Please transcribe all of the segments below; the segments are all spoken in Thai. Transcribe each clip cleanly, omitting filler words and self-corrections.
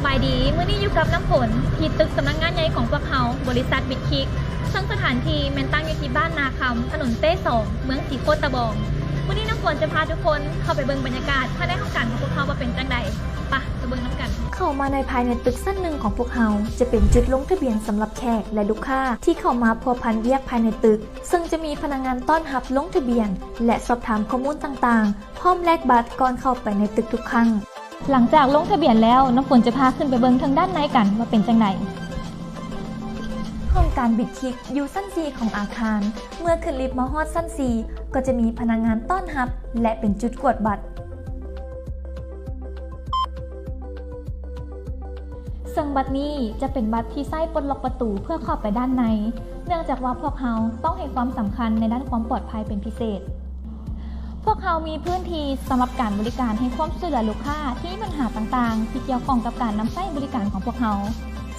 บายดีมื้อนี้อยู่กับน้ำฝนที่ตึกสำนักงานใหญ่ของพวกเขาบริษัทบิดคิกซึ่งสถานที่แม่นตั้งอยู่ที่บ้านนาคำถนนเต้2เมืองสีโคตรตะบองมื้อนี้น้ำฝนจะพาทุกคนเข้าไปเบิ่งบรรยากาศภายในห้องการของพวกเขาว่าเป็นจังใดปะไปเบิ่งน้ำกันเข้ามาในภายในตึกสั้นหนึ่งของพวกเขาจะเป็นจุดลงทะเบียนสำหรับแขกและลูกค้าที่เข้ามาพัวพันเวียกภายในตึกซึ่งจะมีพนักงานต้อนรับลงทะเบียนและสอบถามข้อมูลต่างๆพร้อมแลกบัตรก่อนเข้าไปในตึกทุกครั้งหลังจากลงทะเบียนแล้วน้ำฝนจะพาขึ้นไปเบิ่งทางด้านในกันว่าเป็นจังไดห้องการบิดคิกอยู่ชั้น4ของอาคารเมื่อขึ้นลิฟต์มาฮอดชั้น4ก็จะมีพนักงานต้อนรับและเป็นจุดกวดบัตรซึ่งบัตรนี้จะเป็นบัตรที่ใช้ปลดล็อกประตูเพื่อเข้าไปด้านในเนื่องจากว่าพวกเขาต้องให้ความสำคัญในด้านความปลอดภัยเป็นพิเศษพวกเขามีพื้นที่สำหรับการบริการให้ความช่วยเหลือลูกค้าที่มีปัญหาต่างๆที่เกี่ยวข้องกับการนำใช้บริการของพวกเขา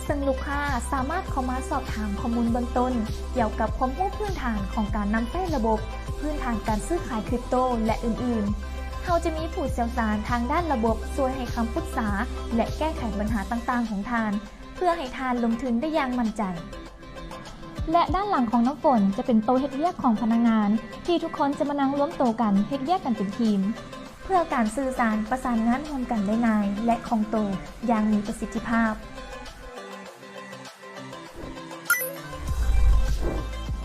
ซึ่งลูกค้าสามารถเข้ามาสอบถามข้อมูลเบื้องต้นเกี่ยวกับความรู้พื้นฐานของการนำใช้ระบบพื้นฐานการซื้อขายคริปโตและอื่นๆเขาจะมีผู้เชี่ยวชาญทางด้านระบบช่วยให้คำปรึกษาและแก้ไขปัญหาต่างๆของทานเพื่อให้ทานลงทุนได้อย่างมั่นใจและด้านหลังของน้ำฝนจะเป็นโต๊ะเฮ็ดเวียกของพนักงานที่ทุกคนจะมานั่งร่วมโต๊ะกันเฮ็ดเวียกกันเป็นทีมเพื่อการสื่อสารประสานงานร่วมกันได้ง่ายและคล่องตัวอย่างมีประสิทธิภาพ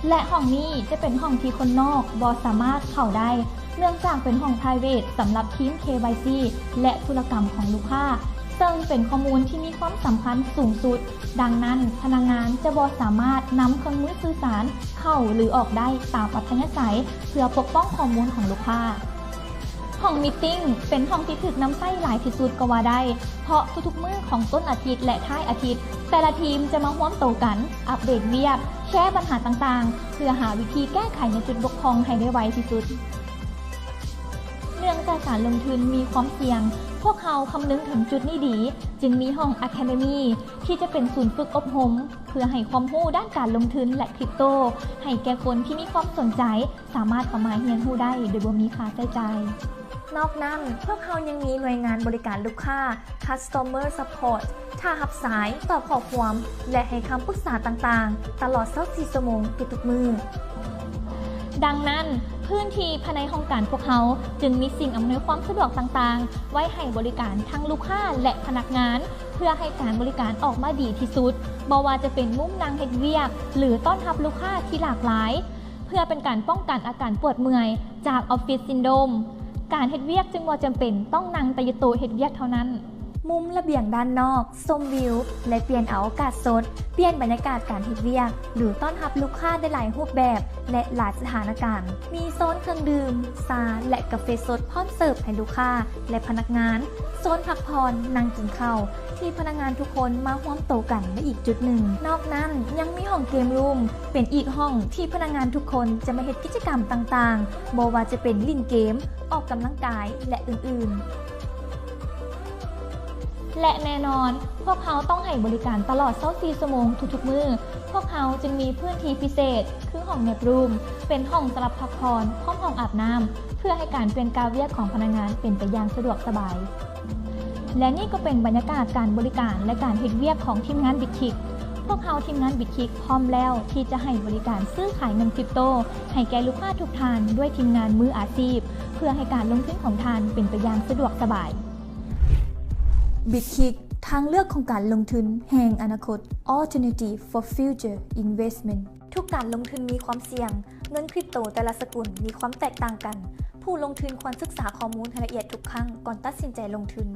และห้องนี้จะเป็นห้องที่คนนอกบ่สามารถเข้าได้เนื่องจากเป็นห้อง private สำหรับทีม KYC และธุรกรรมของลูกค้าซึ่งเป็นข้อมูลที่มีความสำคัญสูงสุดดังนั้นพนักงานจะบ่สามารถนำเครื่องมือสื่อสารเข้าหรือออกได้ตามอัธยาศัยเพื่อปกป้องข้อมูลของลูกค้าห้องมีตติ้งเป็นห้องที่ถูกนำใช้หลายที่สุดก็ว่าได้เพราะทุกๆมื้อของต้นอาทิตย์และท้ายอาทิตย์แต่ละทีมจะมาร่วมโต๊ะกันอัปเดตเวียกแชร์ปัญหาต่างๆเพื่อหาวิธีแก้ไขในจุดบกพร่องให้ได้ไวที่สุดเนื่องจากการลงทุนมีความเสี่ยงพวกเขาคำนึงถึงจุดนี้ดีจึงมีห้อง Academy ที่จะเป็นศูนย์ฝึกอบรมเพื่อให้ความรู้ด้านการลงทุนและคริปโตให้แก่คนที่มีความสนใจสามารถเข้ามาเรียนรู้ได้โดยบ่มีค่าใช้จ่ายนอกนั้นพวกเขายังมีหน่วยงานบริการลูกค้า Customer Support ถ้ารับสายตอบข้อความและให้คำปรึกษาต่างๆตลอด24 ชั่วโมงทุกมื้อดังนั้นพื้นที่ภายในห้องการพวกเขาจึงมีสิ่งอำนวยความสะดวกต่างๆไว้ให้บริการทั้งลูกค้าและพนักงานเพื่อให้การบริการออกมาดีที่สุดบ่ว่าจะเป็นมุมนั่งเฮ็ดเวียกหรือต้อนรับลูกค้าที่หลากหลายเพื่อเป็นการป้องกันอาการปวดเมื่อยจากออฟฟิศซินโดรมการเฮ็ดเวียกจึงบ่จำเป็นต้องนั่งแต่อยู่โต๊ะเฮ็ดเวียกเท่านั้นมุมระเบียงด้านนอกชมวิวและเปลี่ยนเอาอากาศสดเปลี่ยนบรรยากาศการเฮ็ดเวียกหรือต้อนรับลูกค้าได้หลายรูปแบบและหลายสถานการณ์มีโซนเครื่องดื่มชาและกาแฟสดพร้อมเสิร์ฟให้ลูกค้าและพนักงานโซนพักผ่อนนั่งกินข้าวที่พนักงานทุกคนมาร่วมโต๊ะกันในอีกจุดหนึ่งนอกนั้นยังมีห้องเกมรูมเป็นอีกห้องที่พนักงานทุกคนจะมาเฮ็ดกิจกรรมต่างๆบ่ว่าจะเป็นเล่นเกมออกกำลังกายและอื่นๆและแน่นอนพวกเขาต้องให้บริการตลอด24 ชั่วโมงทุกๆมื้อพวกเขาจึงมีพื้นที่พิเศษคือห้องแนบรูมเป็นห้องสำหรับพักผ่อนพร้อมห้องอาบน้ำเพื่อให้การเปลี่ยนกาเวียกของพนักงานเป็นไปอย่างสะดวกสบายและนี่ก็เป็นบรรยากาศการบริการและการเฮ็ดเวียกของทีมงานบิตคิกพวกเขาทีมงานบิตคิกพร้อมแล้วที่จะให้บริการซื้อขายเงินคริปโตให้แก่ลูกค้าทุกท่านด้วยทีมงานมืออาชีพเพื่อให้การลงทุนของท่านเป็นไปอย่างสะดวกสบายบิตคิกทางเลือกของการลงทุนแห่งอนาคต Alternative for Future Investment ทุกการลงทุนมีความเสี่ยงเงินคริปโตแต่ละสกุลมีความแตกต่างกันผู้ลงทุนควรศึกษาข้อมูลให้ละเอียดทุกครั้งก่อนตัดสินใจลงทุน